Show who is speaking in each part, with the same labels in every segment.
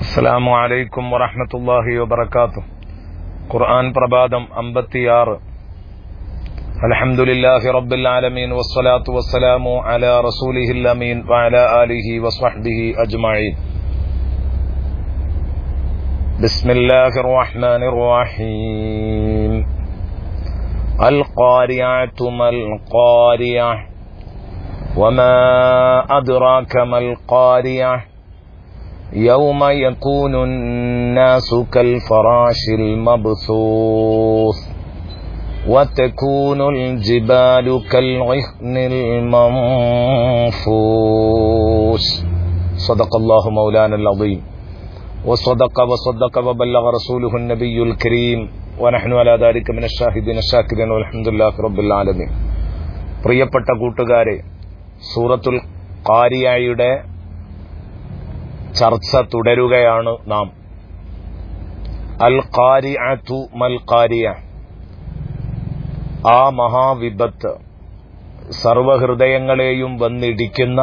Speaker 1: അസ്സലാമു അലൈക്കും വറഹ്മത്തുള്ളാഹി വബറകാതുഹു. ഖുർആൻ പ്രഭാതം 56. അൽഹംദുലില്ലാഹി റബ്ബിൽ ആലമീൻ വസ്സലാത്തു വസ്സലാമു അലാ റസൂലിഹിൽ അമീൻ വഅലാ ആലിഹി വസ്വഹ്ബിഹി അജ്മഈൻ. ബിസ്മില്ലാഹിർ റഹ്മാനിർ റഹീം. അൽ ഖാരിഅതു മൽ ഖാരിഅ വമാ അദ്റാക മൽ ഖാരിഅ يوم يكون الناس كالفراش المبثوث وتكون الجبال كالعهن المنفوش صدق الله مولانا العظيم وصدق وبلغ رسوله النبي الكريم ونحن على ذلك من الشاهدين الشاكرين والحمد لله رب العالمين. പ്രിയപ്പെട്ട കൂട്ടുകാരെ, സൂറത്തുൽ ഖാരിഅയുടെ ചർച്ച തുടരുകയാണ് നാം. അൽ ഖാരിഅതു മൽ ഖാരിഅ, ആ മഹാവിപത്ത്, സർവഹൃദയങ്ങളെയും വന്നിടിക്കുന്ന,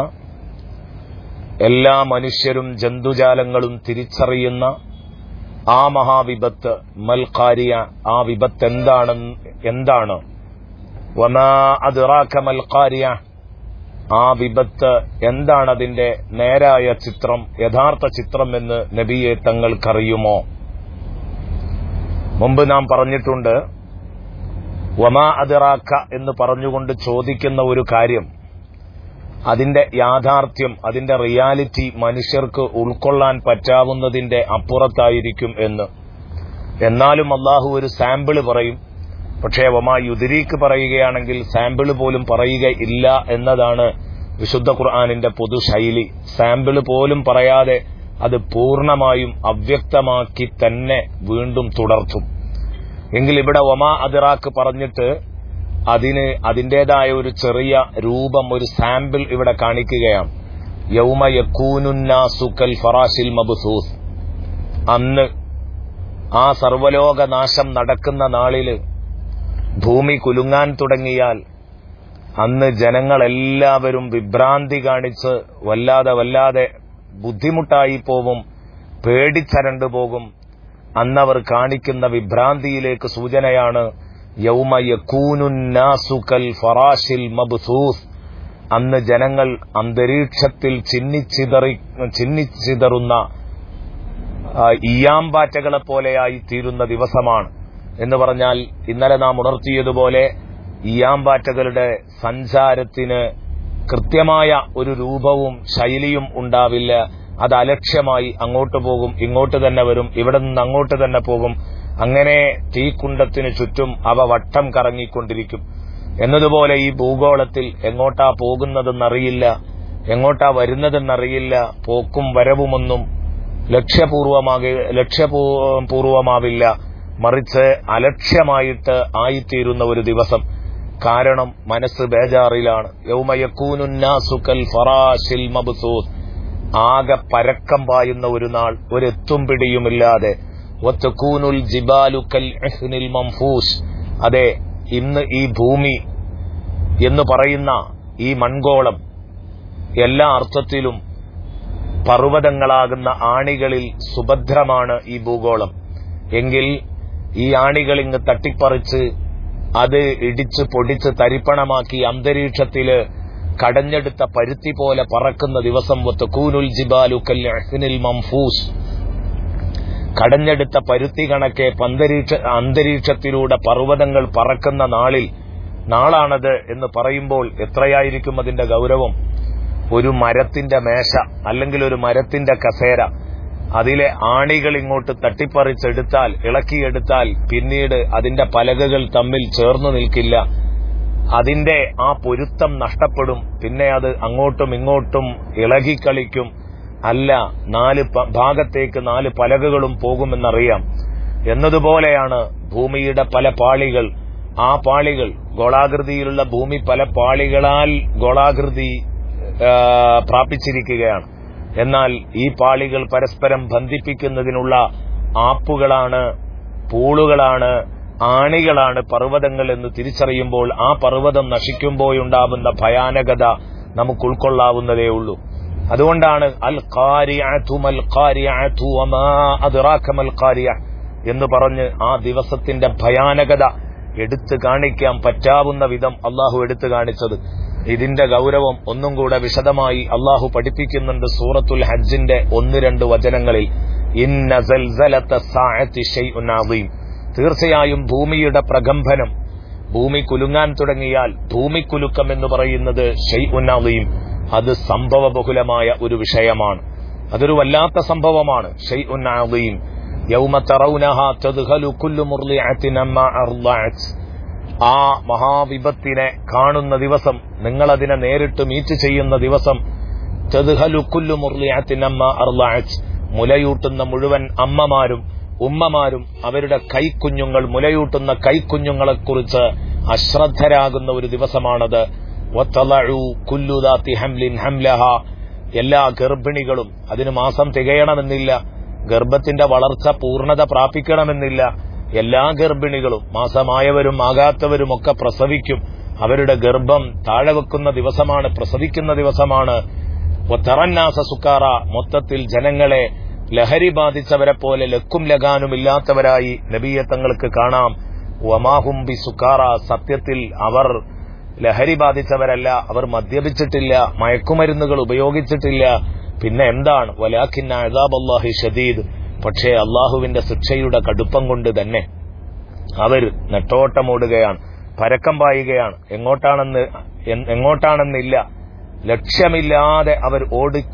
Speaker 1: എല്ലാ മനുഷ്യരും ജന്തുജാലങ്ങളും തിരിച്ചറിയുന്ന ആ മഹാവിപത്ത് മൽ ഖാരിഅ, ആ വിപത്ത് എന്താണ്? വമാ അദ്റാക മൽ ഖാരിഅ, ആ വിപത്ത് എന്താണ്? അതിന്റെ നേരായ ചിത്രം, യഥാർത്ഥ ചിത്രം എന്ന് നബിയെ തങ്ങൾക്കറിയുമോ? മുമ്പ് നാം പറഞ്ഞിട്ടുണ്ട്, വമാ അദ്റാക എന്ന് പറഞ്ഞുകൊണ്ട് ചോദിക്കുന്ന ഒരു കാര്യം, അതിന്റെ യാഥാർത്ഥ്യം, അതിന്റെ റിയാലിറ്റി മനുഷ്യർക്ക് ഉൾക്കൊള്ളാൻ പറ്റാവുന്നതിന്റെ അപ്പുറത്തായിരിക്കും എന്ന്. എന്നാലും അള്ളാഹു ഒരു സാമ്പിള് പറയും. പക്ഷേ വമാ യുദ്രീക്ക് പറയുകയാണെങ്കിൽ സാമ്പിള് പോലും പറയുകയില്ല എന്നതാണ് വിശുദ്ധ ഖുർആനിന്റെ പൊതു ശൈലി. സാമ്പിള് പോലും പറയാതെ അത് പൂർണ്ണമായും അവ്യക്തമാക്കി തന്നെ വീണ്ടും തുടർത്തും. എങ്കിൽ ഇവിടെ വമാ അദ്റാക്ക് പറഞ്ഞിട്ട് അതിന് അതിന്റേതായ ഒരു ചെറിയ രൂപം, ഒരു സാമ്പിൾ ഇവിടെ കാണിക്കുകയാണ്. യൗമ യകൂനുന്നാസു കൽ ഫറാശിൽ മബ്സൂസ്, അന്ന് ആ സർവലോക നാശം നടക്കുന്ന നാളില് ഭൂമി കുലുങ്ങാൻ തുടങ്ങിയാൽ അന്ന് ജനങ്ങളെല്ലാവരും വിഭ്രാന്തി കാണിച്ച് വല്ലാതെ ബുദ്ധിമുട്ടായി പോവും, പേടിച്ചരണ്ടു പോകും. അന്നവർ കാണിക്കുന്ന വിഭ്രാന്തിയിലേക്ക് സൂചനയാണ് യൗമ യകൂനുന്നാസു കൽ ഫറാശിൽ മബ്സൂസ്. അന്ന് ജനങ്ങൾ അന്തരീക്ഷത്തിൽ ചിന്നിച്ചിതറുന്ന ഈയാമ്പാറ്റകളെ പോലെയായി തീരുന്ന ദിവസമാണ്. എന്ന് പറഞ്ഞാൽ ഇന്നലെ നാം ഉണർത്തിയതുപോലെ ഈയാമ്പാറ്റകളുടെ സഞ്ചാരത്തിന് കൃത്യമായ ഒരു രൂപവും ശൈലിയും ഉണ്ടാവില്ല. അത് അലക്ഷ്യമായി അങ്ങോട്ട് പോകും, ഇങ്ങോട്ട് തന്നെ വരും, ഇവിടെ നിന്ന് അങ്ങോട്ട് തന്നെ പോകും. അങ്ങനെ തീക്കുണ്ടത്തിന് ചുറ്റും അവ വട്ടം കറങ്ങിക്കൊണ്ടിരിക്കും. എന്നതുപോലെ ഈ ഭൂഗോളത്തിൽ എങ്ങോട്ടാ പോകുന്നതെന്നറിയില്ല, എങ്ങോട്ടാ വരുന്നതെന്നറിയില്ല. പോക്കും വരവുമൊന്നും ലക്ഷ്യപൂർവമാവില്ല, മറിച്ച് അലക്ഷ്യമായിട്ട് ആയിത്തീരുന്ന ഒരു ദിവസം. കാരണം മനസ്സ് ബേജാറിലാണ്. യൗമ യകൂനുന്നാസു കൽ ഫറാശിൽ മബ്സൂസ്, ആകെ പരക്കം പായുന്ന ഒരു നാൾ, ഒരെത്തും പിടിയുമില്ലാതെ. വതകൂനുൽ ജിബാലു കൽ ഇഹ്നിൽ മൻഫൂസ്, അതെ, ഇന്ന് ഈ ഭൂമി എന്ന് പറയുന്ന ഈ മൺഗോളം എല്ലാ അർത്ഥത്തിലും പർവ്വതങ്ങളാകുന്ന ആണികളിൽ സുഭദ്രമാണ് ഈ ഭൂഗോളം. എങ്കിൽ ഈ ആണികൾ ഇങ്ങ് തട്ടിപ്പറിച്ച് അത് ഇടിച്ച് പൊടിച്ച് തരിപ്പണമാക്കി അന്തരീക്ഷത്തില് കടഞ്ഞെടുത്ത പരുത്തി പോലെ പറക്കുന്ന ദിവസം. വതകൂനുൽ ജിബാലു കൽ ഇഹ്നിൽ മൻഫൂസ്, കടഞ്ഞെടുത്ത പരുത്തി കണക്കെ അന്തരീക്ഷത്തിലൂടെ പർവ്വതങ്ങൾ പറക്കുന്ന നാളാണത് എന്ന് പറയുമ്പോൾ എത്രയായിരിക്കും അതിന്റെ ഗൗരവം? ഒരു മരത്തിന്റെ മേശ അല്ലെങ്കിൽ ഒരു മരത്തിന്റെ കസേര, അതിലെ ആണികൾ ഇങ്ങോട്ട് തട്ടിപ്പറിച്ചെടുത്താൽ, ഇളക്കിയെടുത്താൽ പിന്നീട് അതിന്റെ പലകകൾ തമ്മിൽ ചേർന്നു നിൽക്കില്ല. അതിന്റെ ആ പൊരുത്തം നഷ്ടപ്പെടും. പിന്നെ അത് അങ്ങോട്ടും ഇങ്ങോട്ടും ഇളകിക്കളിക്കും. അല്ല, 4 ഭാഗത്തേക്ക് 4 പലകകളും പോകുമെന്നറിയാം. എന്നതുപോലെയാണ് ഭൂമിയുടെ പല പാളികൾ. ആ പാളികൾ, ഗോളാകൃതിയിലുള്ള ഭൂമി പല പാളികളാൽ ഗോളാകൃതി പ്രാപിച്ചിരിക്കുകയാണ്. എന്നാൽ ഈ പാളികൾ പരസ്പരം ബന്ധിപ്പിക്കുന്നതിനുള്ള ആപ്പുകളാണ്, പൂളുകളാണ്, ആണികളാണ് പർവ്വതങ്ങൾ എന്ന് തിരിച്ചറിയുമ്പോൾ ആ പർവ്വതം നശിക്കുമ്പോഴുണ്ടാവുന്ന ഭയാനകത നമുക്ക് ഉൾക്കൊള്ളാവുന്നതേ ഉള്ളൂ. അതുകൊണ്ടാണ് അൽ ഖാരിഅതു മൽ ഖാരിഅതു വമാ അദ്റാക മൽ ഖാരിഅ എന്ന് പറഞ്ഞ് ആ ദിവസത്തിന്റെ ഭയാനകത എടുത്തു കാണിക്കാൻ പറ്റാവുന്ന വിധം അള്ളാഹു എടുത്തു കാണിച്ചത്. ഇതിന്റെ ഗൗരവം ഒന്നും കൂടെ വിശദമായി അള്ളാഹു പഠിപ്പിക്കുന്നുണ്ട് സൂറത്തുൽ ഹജ്ജിന്റെ 1-2 വചനങ്ങളിൽ. ഇന്ന സൽസലത സഅതി ശൈഉൻ അദീം, തീർച്ചയായും ഭൂമിയുടെ പ്രകമ്പനം, ഭൂമി കുലുങ്ങാൻ തുടങ്ങിയാൽ ഭൂമിക്കുലുക്കം എന്ന് പറയുന്നത് ശൈഉൻ അദീം, അത് സംഭവബഹുലമായ ഒരു വിഷയമാണ്. അതൊരു വല്ലാത്ത സംഭവമാണ്. ശൈഉൻ അദീം യൗമ തറൗനഹാ തദ്ഖലു കുല്ലു മുർളിഅത്തിൻ അമ്മാ അർളഅത്, ആ മഹാവിപത്തിനെ കാണുന്ന ദിവസം, നിങ്ങളതിനെ നേരിട്ട് മീറ്റ് ചെയ്യുന്ന ദിവസം, തദ്ഖലു കുല്ലു മുർളിഅത്തിൻ അമ്മാ അർളഅത്, മുലയൂട്ടുന്ന മുഴുവൻ അമ്മമാരും ഉമ്മമാരും അവരുടെ കൈക്കുഞ്ഞുങ്ങൾ, മുലയൂട്ടുന്ന കൈക്കുഞ്ഞുങ്ങളെക്കുറിച്ച് അശ്രദ്ധരാകുന്ന ഒരു ദിവസമാണത്. വതളഉ കുല്ലു ദാതി ഹംലിൻ ഹംലഹാ, എല്ലാ ഗർഭിണികളും, അതിന് മാസം തികയണമെന്നില്ല, ഗർഭത്തിന്റെ വളർച്ച പൂർണ്ണത പ്രാപിക്കണമെന്നില്ല, എല്ലാ ഗർഭിണികളും, മാസമായവരും ആകാത്തവരുമൊക്കെ പ്രസവിക്കും. അവരുടെ ഗർഭം താഴെ വെക്കുന്ന ദിവസമാണ്, പ്രസവിക്കുന്ന ദിവസമാണ്. വതറന്നാസ സുക്കാറ, മൊത്തത്തിൽ ജനങ്ങളെ ലഹരി ബാധിച്ചവരെ പോലെ ലക്കും ലഗാനുമില്ലാത്തവരായി നബിയെ തങ്ങൾക്ക് കാണാം. വമാഹും ബി സുക്കാറ, സത്യത്തിൽ അവർ ലഹരി ബാധിച്ചവരല്ല, അവർ മദ്യപിച്ചിട്ടില്ല, മയക്കുമരുന്നുകൾ ഉപയോഗിച്ചിട്ടില്ല. പിന്നെ എന്താണ്? വലാകിന്ന അദാബല്ലാഹി ഷദീദ്, പക്ഷേ അള്ളാഹുവിന്റെ ശിക്ഷയുടെ കടുപ്പം കൊണ്ട് തന്നെ അവർ നെട്ടോട്ടമോടുകയാണ്, പരക്കം പായുകയാണ്. എങ്ങോട്ടാണെന്നില്ല, ലക്ഷ്യമില്ലാതെ അവർ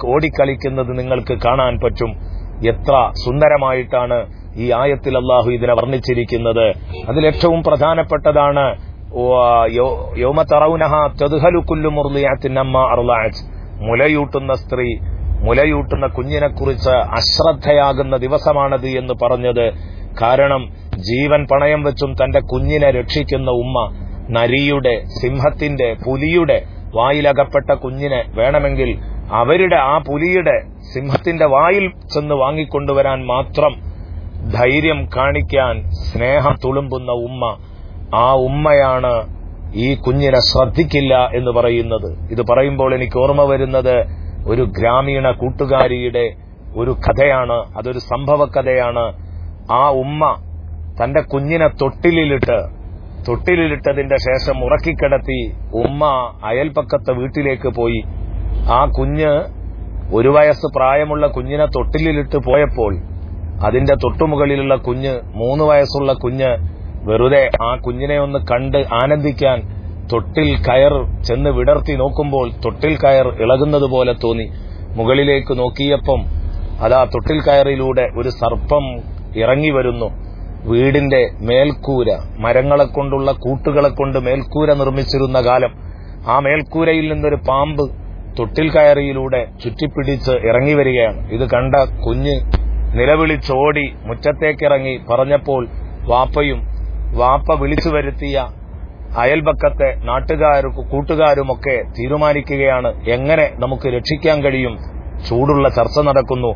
Speaker 1: ഓടിക്കളിക്കുന്നത് നിങ്ങൾക്ക് കാണാൻ പറ്റും. എത്ര സുന്ദരമായിട്ടാണ് ഈ ആയത്തിൽ അള്ളാഹു ഇതിനെ വർണ്ണിച്ചിരിക്കുന്നത്. അതിലേറ്റവും പ്രധാനപ്പെട്ടതാണ് യൗമ തറൗനഹാ തദ്ഖലു കുല്ലു മുർളിഅത്തിൻ അമ്മാ അർളഅത്, മുലയൂട്ടുന്ന സ്ത്രീ, മുലയൂട്ടുന്ന കുഞ്ഞിനെക്കുറിച്ച് അശ്രദ്ധയാകുന്ന ദിവസമാണത് എന്ന് പറഞ്ഞത്. കാരണം ജീവൻ പണയം വെച്ചും തന്റെ കുഞ്ഞിനെ രക്ഷിക്കുന്ന ഉമ്മ, നരിയുടെ, സിംഹത്തിന്റെ, പുലിയുടെ വായിലകപ്പെട്ട കുഞ്ഞിനെ വേണമെങ്കിൽ അവരുടെ, ആ പുലിയുടെ, സിംഹത്തിന്റെ വായിൽ ചെന്ന് വാങ്ങിക്കൊണ്ടുവരാൻ മാത്രം ധൈര്യം കാണിക്കാൻ സ്നേഹം തുളുമ്പുന്ന ഉമ്മ, ആ ഉമ്മയാണ് ഈ കുഞ്ഞിനെ ശ്രദ്ധിക്കില്ല എന്ന് പറയുന്നത്. ഇത് പറയുമ്പോൾ എനിക്ക് ഓർമ്മ വരുന്നത് ഒരു ഗ്രാമീണ കൂട്ടുകാരിയുടെ ഒരു കഥയാണ്. അതൊരു സംഭവ കഥയാണ്. ആ ഉമ്മ തന്റെ കുഞ്ഞിനെ തൊട്ടിലിട്ടതിന്റെ ശേഷം ഉറക്കിക്കിടത്തി ഉമ്മ അയൽപക്കത്തെ വീട്ടിലേക്ക് പോയി. ആ കുഞ്ഞ് 1 വയസ്സ് പ്രായമുള്ള കുഞ്ഞിനെ തൊട്ടിലിട്ട് പോയപ്പോൾ അതിന്റെ തൊട്ടുമുകളിലുള്ള കുഞ്ഞ്, 3 വയസ്സുള്ള കുഞ്ഞ്, വെറുതെ ആ കുഞ്ഞിനെ ഒന്ന് കണ്ട് ആനന്ദിക്കാൻ തൊട്ടിൽ കയർ ചെന്ന് വിടർത്തി നോക്കുമ്പോൾ തൊട്ടിൽ കയർ ഇളകുന്നത് പോലെ തോന്നി. മുകളിലേക്ക് നോക്കിയപ്പം അതാ തൊട്ടിൽ കയറിലൂടെ ഒരു സർപ്പം ഇറങ്ങി വരുന്നു. വീടിന്റെ മേൽക്കൂര, മരങ്ങളെ കൊണ്ടുള്ള കൂട്ടുകളെ കൊണ്ട് മേൽക്കൂര നിർമ്മിച്ചിരുന്ന കാലം, ആ മേൽക്കൂരയിൽ നിന്നൊരു പാമ്പ് തൊട്ടിൽ കയറിയിലൂടെ ചുറ്റിപ്പിടിച്ച് ഇറങ്ങി വരികയാണ്. ഇത് കണ്ട കുഞ്ഞ് നിലവിളിച്ചോടി മുറ്റത്തേക്കിറങ്ങി. പറഞ്ഞപ്പോൾ വാപ്പ വിളിച്ചു വരുത്തിയ അയൽപക്കത്തെ കൂട്ടുകാരുമൊക്കെ തീരുമാനിക്കുകയാണ് എങ്ങനെ നമുക്ക് രക്ഷിക്കാൻ കഴിയും. ചൂടുള്ള ചർച്ച നടക്കുന്നു.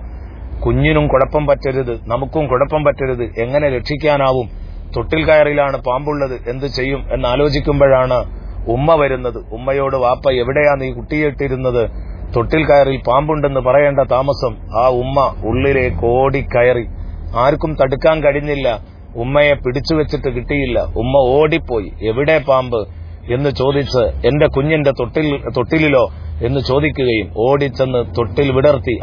Speaker 1: കുഞ്ഞിനും കുഴപ്പം പറ്റരുത്, നമുക്കും കുഴപ്പം പറ്റരുത്, എങ്ങനെ രക്ഷിക്കാനാവും? തൊട്ടിൽ കയറിലാണ് പാമ്പുള്ളത്, എന്ത് ചെയ്യും എന്നാലോചിക്കുമ്പോഴാണ് ഉമ്മ വരുന്നത്. ഉമ്മയോട്, വാപ്പ എവിടെയാ നീ കുട്ടിയെ ഇട്ടിരുന്നത്? തൊട്ടിൽ കയറിൽ പാമ്പുണ്ടെന്ന് പറയേണ്ട താമസം. ആ ഉമ്മ ഉള്ളിലേക്ക് ഓടിക്കയറി. ആർക്കും തടുക്കാൻ കഴിഞ്ഞില്ല. ഉമ്മയെ പിടിച്ചുവെച്ചിട്ട് കിട്ടിയില്ല. ഉമ്മ ഓടിപ്പോയി. എവിടെ പാമ്പ് എന്ന് ചോദിച്ച്, എന്റെ കുഞ്ഞിന്റെ തൊട്ടിലിലോ എന്ന് ചോദിക്കുകയും ഓടിച്ചെന്ന് തൊട്ടിൽ വിടർത്തി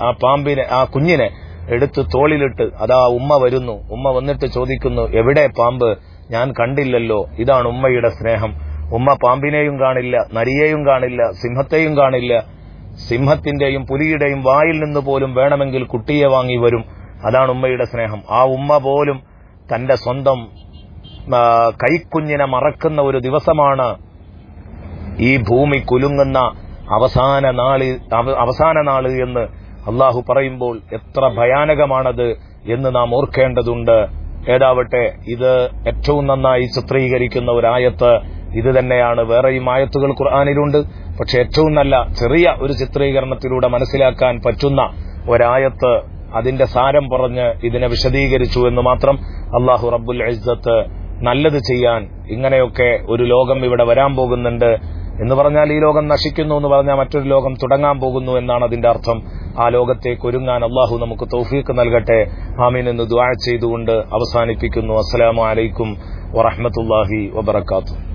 Speaker 1: ആ കുഞ്ഞിനെ എടുത്ത് തോളിലിട്ട് അതാ ഉമ്മ വരുന്നു. ഉമ്മ വന്നിട്ട് ചോദിക്കുന്നു, എവിടെ പാമ്പ്? ഞാൻ കണ്ടില്ലല്ലോ. ഇതാണ് ഉമ്മയുടെ സ്നേഹം. ഉമ്മ പാമ്പിനെയും കാണില്ല, നരിയെയും കാണില്ല, സിംഹത്തെയും കാണില്ല. സിംഹത്തിന്റെയും പുലിയുടെയും വായിൽ നിന്ന് പോലും വേണമെങ്കിൽ കുട്ടിയെ വാങ്ങി വരും. അതാണ് ഉമ്മയുടെ സ്നേഹം. ആ ഉമ്മ പോലും തന്റെ സ്വന്തം കൈക്കുഞ്ഞിനെ മറക്കുന്ന ഒരു ദിവസമാണ് ഈ ഭൂമി കുലുങ്ങുന്ന അവസാന നാള് എന്ന് അള്ളാഹു പറയുമ്പോൾ എത്ര ഭയാനകമാണത് എന്ന് നാം ഓർക്കേണ്ടതുണ്ട്. ഏതാവട്ടെ, ഇത് ഏറ്റവും നന്നായി ചിത്രീകരിക്കുന്ന ഒരായത്ത് ഇത് തന്നെയാണ്. വേറെയും ആയത്തുകൾ ഖുർആനിലുണ്ട്. പക്ഷെ ഏറ്റവും നല്ല ചെറിയ ഒരു ചിത്രീകരണത്തിലൂടെ മനസ്സിലാക്കാൻ പറ്റുന്ന ഒരായത്ത്, അതിന്റെ സാരം പറഞ്ഞ് ഇതിനെ വിശദീകരിച്ചു എന്ന് മാത്രം. അള്ളാഹു റബ്ബുൽ ഇസ്സത്ത് നല്ലത് ചെയ്യാൻ, ഇങ്ങനെയൊക്കെ ഒരു ലോകം ഇവിടെ വരാൻ പോകുന്നുണ്ട്. എന്ന് പറഞ്ഞാൽ ഈ ലോകം നശിക്കുന്നു എന്ന് പറഞ്ഞാൽ മറ്റൊരു ലോകം തുടങ്ങാൻ പോകുന്നു എന്നാണ് അതിന്റെ അർത്ഥം. ആ ലോകത്തേക്ക് ഒരുങ്ങാൻ അള്ളാഹു നമുക്ക് തൗഫീഖ് നൽകട്ടെ. ആമീൻ എന്ന് ദുആ ചെയ്തുകൊണ്ട് അവസാനിപ്പിക്കുന്നു. അസ്സലാമു അലൈക്കും വറഹ്മത്തുള്ളാഹി വബറകാതുഹു.